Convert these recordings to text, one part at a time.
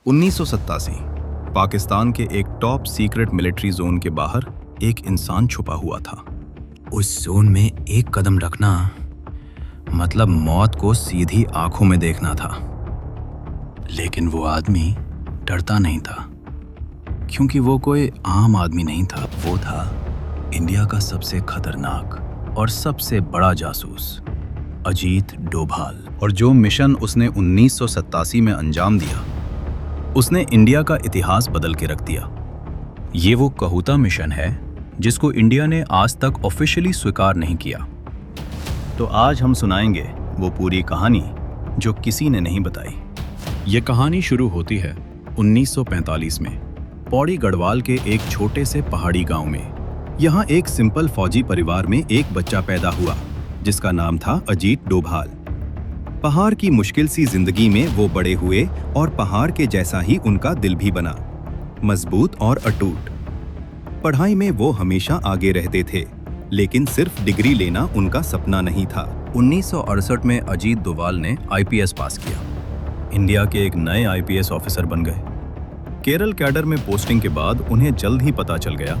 1987 पाकिस्तान के एक top secret military zone के बाहर एक इंसान छुपा हुआ था। उस जोन में एक कदम रखना मतलब मौत को सीधी आंखों में देखना था। लेकिन वो आदमी डरता नहीं था, क्योंकि वो कोई आम आदमी नहीं था। वो था इंडिया का सबसे खतरनाक और सबसे बड़ा जासूस, अजीत डोभाल। और जो मिशन उसने 1987 में अंजाम दिया, उसने इंडिया का इतिहास बदल के रख दिया। ये वो कहूता मिशन है जिसको इंडिया ने आज तक ऑफिशियली स्वीकार नहीं किया। तो आज हम सुनाएंगे वो पूरी कहानी जो किसी ने नहीं बताई। ये कहानी शुरू होती है 1945 में पौड़ी गढ़वाल के एक छोटे से पहाड़ी गांव में। यहाँ एक सिंपल फौजी परिवार में एक बच्चा पैदा हुआ जिसका नाम था अजीत डोभाल। पहाड़ की मुश्किल सी जिंदगी में वो बड़े हुए और पहाड़ के जैसा ही उनका दिल भी बना, मजबूत और अटूट। पढ़ाई में वो हमेशा आगे रहते थे, लेकिन सिर्फ डिग्री लेना उनका सपना नहीं था। 1968 में अजीत डोभाल ने आईपीएस पास किया। इंडिया के एक नए आईपीएस ऑफिसर बन गए। केरल कैडर में पोस्टिंग के बाद उन्हें जल्द ही पता चल गया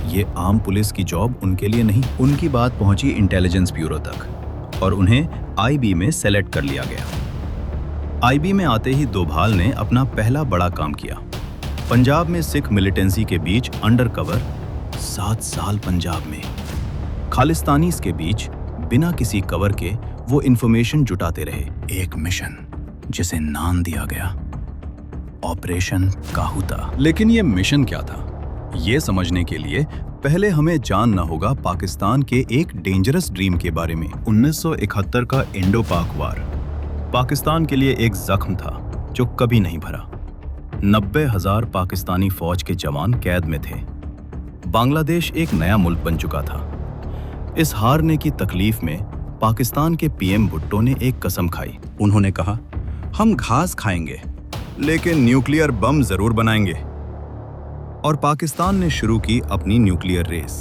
ये आम पुलिस की जॉब उनके लिए नहीं। उनकी बात पहुंची इंटेलिजेंस ब्यूरो तक और उन्हें आईबी में सेलेक्ट कर लिया गया। आईबी में आते ही डोभाल ने अपना पहला बड़ा काम किया। पंजाब में सिख मिलिटेंसी के बीच अंडरकवर 7 साल पंजाब में खालिस्तानीज के बीच बिना किसी कवर के वो इंफॉर्मेशन जुटाते रहे। एक मिशन जिसे नाम दिया गया ऑपरेशन काहुता। लेकिन ये मिशन क्या था, ये समझने के लिए पहले हमें जानना होगा पाकिस्तान के एक डेंजरस ड्रीम के बारे में। 1971 का इंडो पाक वार पाकिस्तान के लिए एक जख्म था जो कभी नहीं भरा। 90,000 पाकिस्तानी फौज के जवान कैद में थे। बांग्लादेश एक नया मुल्क बन चुका था। इस हारने की तकलीफ में पाकिस्तान के पीएम भुट्टो ने एक कसम खाई। उन्होंने कहा, हम घास खाएंगे लेकिन न्यूक्लियर बम जरूर बनाएंगे। और पाकिस्तान ने शुरू की अपनी न्यूक्लियर रेस।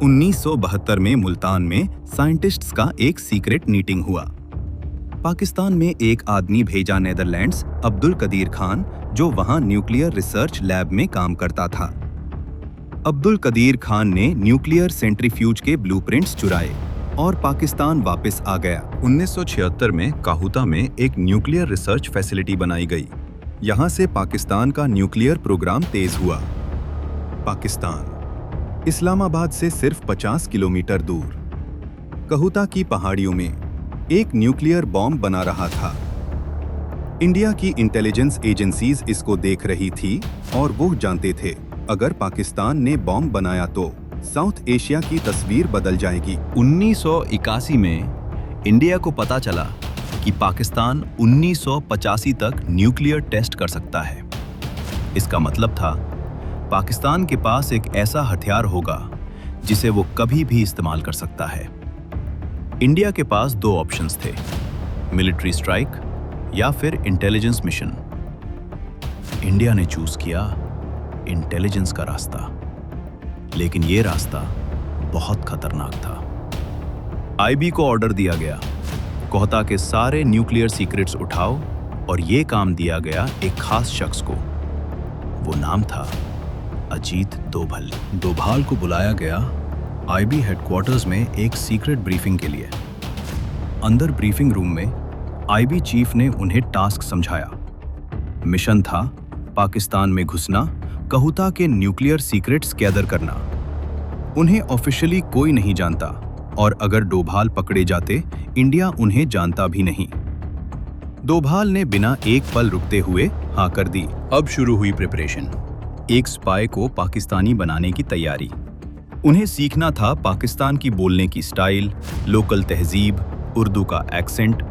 1972 में मुल्तान में साइंटिस्ट्स का एक सीक्रेट मीटिंग हुआ। पाकिस्तान में एक आदमी भेजा नेदरलैंड्स, अब्दुल कदीर खान, जो वहां न्यूक्लियर रिसर्च लैब में काम करता था। अब्दुल कदीर खान ने न्यूक्लियर सेंट्रीफ्यूज के ब्लूप्रिंट्स चुराए और पाकिस्तान वापस आ गया। 1976 में काहुता में एक न्यूक्लियर रिसर्च फैसिलिटी बनाई गई। यहां से पाकिस्तान का न्यूक्लियर प्रोग्राम तेज हुआ। पाकिस्तान इस्लामाबाद से सिर्फ 50 किलोमीटर दूर कहूता की पहाड़ियों में एक न्यूक्लियर बॉम्ब बना रहा था। इंडिया की इंटेलिजेंस एजेंसीज इसको देख रही थी और वो जानते थे अगर पाकिस्तान ने बॉम्ब बनाया तो साउथ एशिया की तस्वीर बदल जाएगी। 1981 में इंडिया को पता चला कि पाकिस्तान 1985 तक न्यूक्लियर टेस्ट कर सकता है। इसका मतलब था पाकिस्तान के पास एक ऐसा हथियार होगा जिसे वो कभी भी इस्तेमाल कर सकता है। इंडिया के पास 2 ऑप्शंस थे, मिलिट्री स्ट्राइक या फिर इंटेलिजेंस मिशन। इंडिया ने चूज किया इंटेलिजेंस का रास्ता, लेकिन ये रास्ता बहुत खतरनाक था। आईबी को ऑर्डर दिया गया, कहता के सारे न्यूक्लियर सीक्रेट्स उठाओ, और ये काम दिया गया एक खास शख्स को। वो नाम था अजीत डोभाल। डोभाल को बुलाया गया आईबी हेडक्वार्टर्स में एक सीक्रेट ब्रीफिंग के लिए। अंदर ब्रीफिंग रूम में आईबी चीफ ने उन्हें टास्क समझाया। मिशन था पाकिस्तान में घुसना, कहूता के न्यूक्लियर सीक्रेट्स गैदर करना। उन्हें ऑफिशियली कोई नहीं जानता और अगर डोभाल पकड़े जाते इंडिया उन्हें जानता भी नहीं। डोभाल ने बिना एक पल रुकते हुए हाँ कर दी। अब शुरू हुई प्रिपरेशन, एक स्पाई को पाकिस्तानी बनाने की तैयारी। उन्हें सीखना था पाकिस्तान की बोलने की स्टाइल, लोकल तहजीब, उर्दू का एक्सेंट।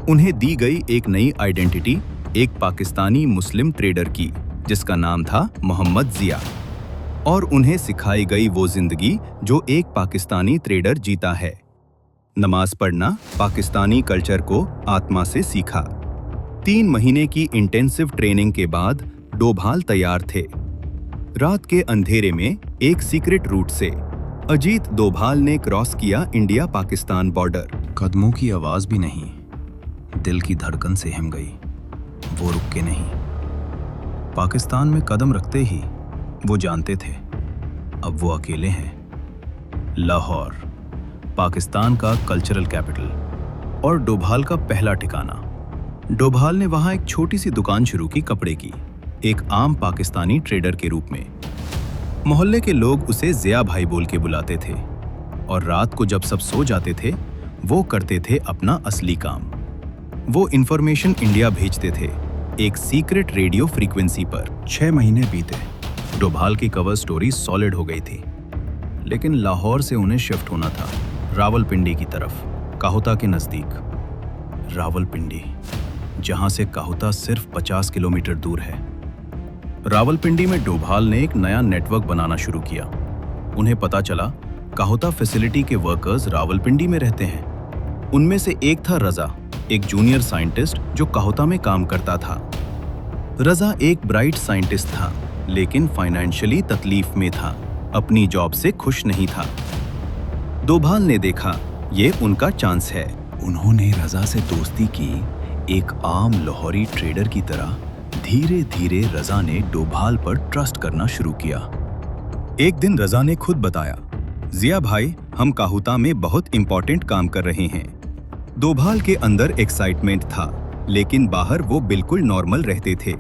उन्हें दी गई एक नई आइडेंटिटी, एक पाकिस्तानी मुस्लिम ट्रेडर की जिसका नाम था मोहम्मद जिया। और उन्हें सिखाई गई वो जिंदगी जो एक पाकिस्तानी ट्रेडर जीता है। नमाज पढ़ना, पाकिस्तानी कल्चर को आत्मा से सीखा। 3 महीने की इंटेंसिव ट्रेनिंग के बाद डोभाल तैयार थे। रात के अंधेरे में एक सीक्रेट रूट से अजीत डोभाल ने क्रॉस किया इंडिया पाकिस्तान बॉर्डर। कदमों की आवाज भी नहीं, दिल की धड़कन से हिम गई। वो रुक के नहीं, पाकिस्तान में कदम रखते ही वो जानते थे अब वो अकेले हैं। लाहौर, पाकिस्तान का कल्चरल कैपिटल और डोभाल का पहला ठिकाना। डोभाल ने वहां एक छोटी सी दुकान शुरू की कपड़े की, एक आम पाकिस्तानी ट्रेडर के रूप में। मोहल्ले के लोग उसे जिया भाई बोल के बुलाते थे और रात को जब सब सो जाते थे वो करते थे अपना असली काम। वो इंफॉर्मेशन इंडिया भेजते थे एक सीक्रेट रेडियो फ्रीक्वेंसी पर। 6 महीने बीते, डोभाल की कवर स्टोरी सॉलिड हो गई थी, लेकिन लाहौर से उन्हें शिफ्ट होना था रावलपिंडी की तरफ, काहुता के नजदीक। रावलपिंडी, जहां से काहुता सिर्फ 50 किलोमीटर दूर है। रावलपिंडी में डोभाल ने एक नया नेटवर्क बनाना शुरू किया। उन्हें पता चला काहुता फैसिलिटी के वर्कर्स रावलपिंडी में रहते हैं। उनमें से एक था रजा, एक जूनियर साइंटिस्ट जो काहुता में काम करता था। रजा एक ब्राइट साइंटिस्ट था, लेकिन फाइनेंशियली तकलीफ में था, अपनी जॉब से खुश नहीं था। डोभाल ने देखा ये उनका चांस है। उन्होंने रजा से दोस्ती की। एक आम लाहौरी ट्रेडर की तरह धीरे धीरे रजा ने डोभाल पर ट्रस्ट करना शुरू किया। एक दिन रजा ने खुद बताया, जिया भाई, हम काहुता में बहुत इंपॉर्टेंट काम कर रहे हैं। डोभाल के अंदर एक्साइटमेंट था, लेकिन बाहर वो बिल्कुल नॉर्मल रहते थे।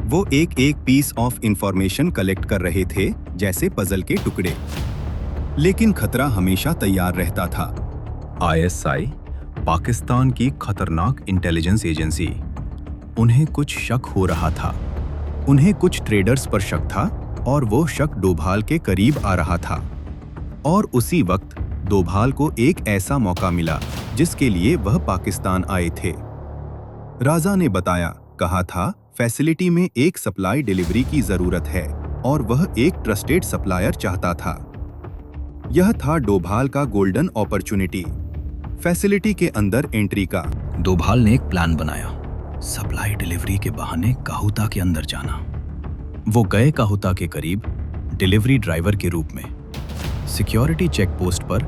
वो एक एक पीस ऑफ इंफॉर्मेशन कलेक्ट कर रहे थे, जैसे पजल के टुकड़े, लेकिन खतरा हमेशा तैयार रहता था। ISI, पाकिस्तान की खतरनाक इंटेलिजेंस एजेंसी, उन्हें कुछ शक हो रहा था। उन्हें कुछ ट्रेडर्स पर शक था और वो शक डोभाल के करीब आ रहा था। और उसी वक्त डोभाल को एक ऐसा मौका मिला जिसके लिए वह पाकिस्तान आए थे। राजा ने बताया, कहा था फैसिलिटी में एक सप्लाई डिलीवरी की जरूरत है और वह एक ट्रस्टेड सप्लायर चाहता था। यह था डोभाल का गोल्डन अपॉर्चुनिटी, फैसिलिटी के अंदर एंट्री का। डोभाल ने एक प्लान बनाया, सप्लाई डिलीवरी के बहाने काहुता के अंदर जाना। वो गए काहुता के करीब डिलीवरी ड्राइवर के रूप में। सिक्योरिटी चेक पोस्ट पर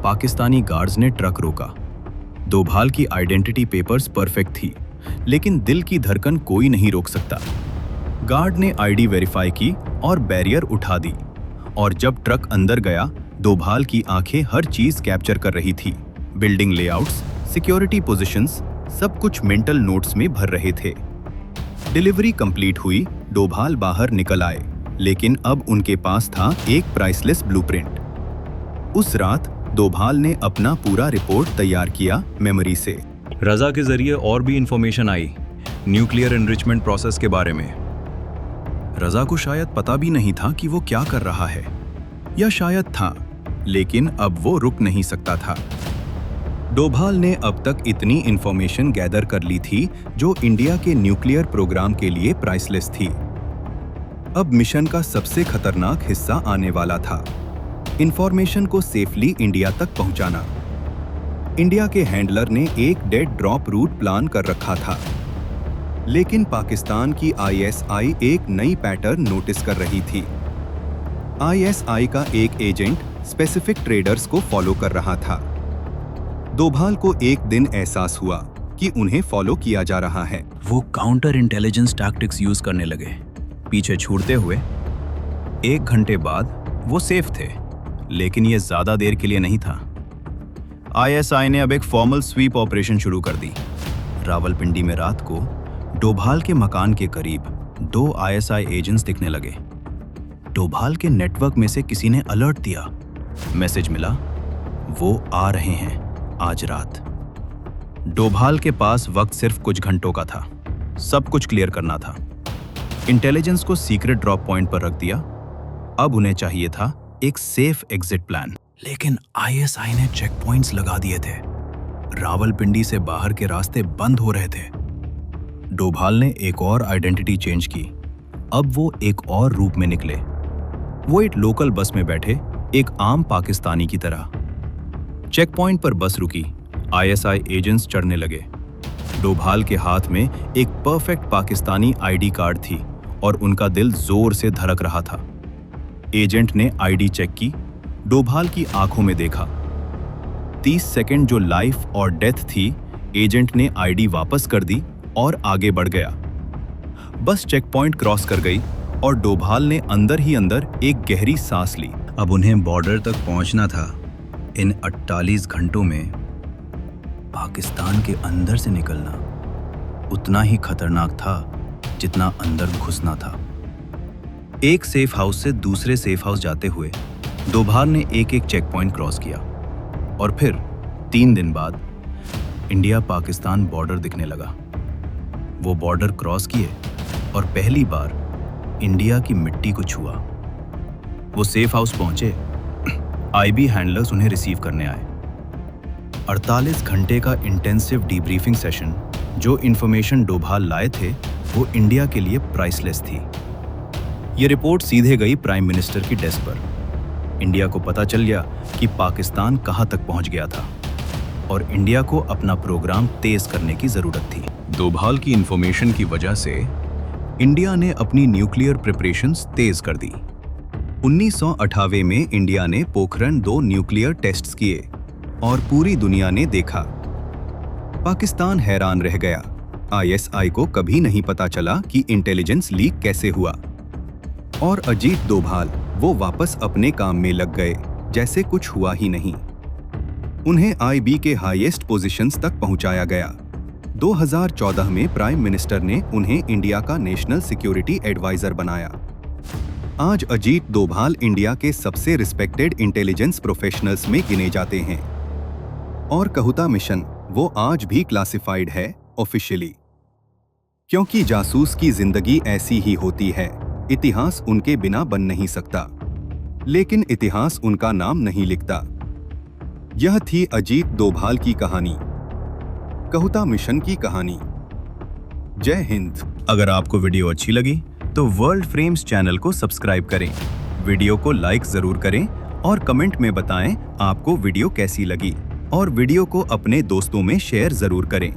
पाकिस्तानी गार्ड्स ने ट्रक रोका। डोभाल की आइडेंटिटी पेपर्स परफेक्ट थी, लेकिन दिल की धड़कन कोई नहीं रोक सकता। गार्ड ने आईडी वेरीफाई की और बैरियर उठा दी, और जब ट्रक अंदर गया डोभाल की आंखें हर चीज कैप्चर कर रही थी। बिल्डिंग लेआउट्स, सिक्योरिटी पोजीशंस, सब कुछ मेंटल नोट्स में भर रहे थे। डिलीवरी कंप्लीट हुई, डोभाल बाहर निकल आए, लेकिन अब उनके पास था एक प्राइसलेस ब्लूप्रिंट। उस रात डोभाल ने अपना पूरा रिपोर्ट तैयार किया मेमोरी से। रजा के जरिए और भी इंफॉर्मेशन आई न्यूक्लियर एनरिचमेंट प्रोसेस के बारे में। रजा को शायद पता भी नहीं था कि वो क्या कर रहा है, या शायद था, लेकिन अब वो रुक नहीं सकता था। डोभाल ने अब तक इतनी इंफॉर्मेशन गैदर कर ली थी जो इंडिया के न्यूक्लियर प्रोग्राम के लिए प्राइसलेस थी। अब मिशन का सबसे खतरनाक हिस्सा आने वाला था, इंफॉर्मेशन को सेफली इंडिया तक पहुंचाना। इंडिया के हैंडलर ने एक डेड ड्रॉप रूट प्लान कर रखा था, लेकिन पाकिस्तान की ISI एक नई पैटर्न नोटिस कर रही थी। ISI का एक एजेंट स्पेसिफिक ट्रेडर्स को फॉलो कर रहा था। डोभाल को एक दिन एहसास हुआ कि उन्हें फॉलो किया जा रहा है। वो काउंटर इंटेलिजेंस टैक्टिक्स यूज करने लगे, पीछे छूटते हुए। 1 घंटे बाद वो सेफ थे, लेकिन ये ज्यादा देर के लिए नहीं था। ISI ने अब एक फॉर्मल स्वीप ऑपरेशन शुरू कर दी। रावलपिंडी में रात को डोभाल के मकान के करीब 2 ISI एजेंट्स दिखने लगे। डोभाल के नेटवर्क में से किसी ने अलर्ट दिया। मैसेज मिला, वो आ रहे हैं आज रात। डोभाल के पास वक्त सिर्फ कुछ घंटों का था, सब कुछ क्लियर करना था। इंटेलिजेंस को सीक्रेट ड्रॉप पॉइंट पर रख दिया। अब उन्हें चाहिए था एक सेफ एग्जिट प्लान। लेकिन ISI ने चेक पॉइंट्स लगा दिए थे। रावलपिंडी से बाहर के रास्ते बंद हो रहे थे। डोभाल ने एक और आइडेंटिटी चेंज की। अब वो एक और रूप में निकले। वो एक लोकल बस में बैठे, एक आम पाकिस्तानी की तरह। चेक पॉइंट पर बस रुकी, ISI एजेंट्स चढ़ने लगे। डोभाल के हाथ में एक परफेक्ट पाकिस्तानी ID कार्ड थी और उनका दिल जोर से धड़क रहा था। एजेंट ने ID चेक की, डोभाल की आंखों में देखा। 30 सेकंड जो लाइफ और डेथ थी, एजेंट ने ID वापस कर दी और आगे बढ़ गया। बस चेक पॉइंट क्रॉस कर गई और डोभाल ने अंदर ही अंदर एक गहरी सांस ली। अब उन्हें बॉर्डर तक पहुंचना था। इन 48 घंटों में पाकिस्तान के अंदर से निकलना उतना ही खतरनाक था जितना अंदर घुसना था। एक सेफ हाउस से दूसरे सेफ हाउस जाते हुए डोभाल ने एक एक चेक पॉइंट क्रॉस किया और फिर 3 दिन बाद इंडिया पाकिस्तान बॉर्डर दिखने लगा। वो बॉर्डर क्रॉस किए और पहली बार इंडिया की मिट्टी को छुआ। वो सेफ हाउस पहुंचे। आईबी हैंडलर्स उन्हें रिसीव करने आए। 48 घंटे का इंटेंसिव डीब्रीफिंग सेशन जो इंफॉर्मेशन डोभाल लाए थे वो इंडिया के लिए प्राइसलेस थी। ये रिपोर्ट सीधे गई प्राइम मिनिस्टर की डेस्क पर। इंडिया को पता चल गया कि पाकिस्तान कहां तक पहुंच गया था और इंडिया को अपना प्रोग्राम तेज करने की जरूरत थी। डोभाल की इंफॉर्मेशन की वजह से इंडिया ने अपनी न्यूक्लियर प्रिपरेशंस तेज कर दी। 1998 में इंडिया ने पोखरण 2 न्यूक्लियर टेस्ट्स किए और पूरी दुनिया ने देखा। पाकिस्तान हैरान रह गया। आईएसआई को कभी नहीं पता चला कि इंटेलिजेंस लीक कैसे हुआ। और अजीत डोभाल वो वापस अपने काम में लग गए जैसे कुछ हुआ ही नहीं। उन्हें आईबी के हाईएस्ट पोजीशंस तक पहुंचाया गया। 2014 में प्राइम मिनिस्टर ने उन्हें इंडिया का नेशनल सिक्योरिटी एडवाइजर बनाया। आज अजीत डोभाल इंडिया के सबसे रिस्पेक्टेड इंटेलिजेंस प्रोफेशनल्स में गिने जाते हैं। और कहूता मिशन वो आज भी क्लासिफाइड है ऑफिशियली, क्योंकि जासूस की जिंदगी ऐसी ही होती है। इतिहास उनके बिना बन नहीं सकता, लेकिन इतिहास उनका नाम नहीं लिखता। यह थी अजीत डोभाल की कहानी, कहूता मिशन की कहानी। जय हिंद। अगर आपको वीडियो अच्छी लगी तो वर्ल्ड फ्रेम्स चैनल को सब्सक्राइब करें, वीडियो को लाइक जरूर करें और कमेंट में बताएं आपको वीडियो कैसी लगी और वीडियो को अपने दोस्तों में शेयर जरूर करें।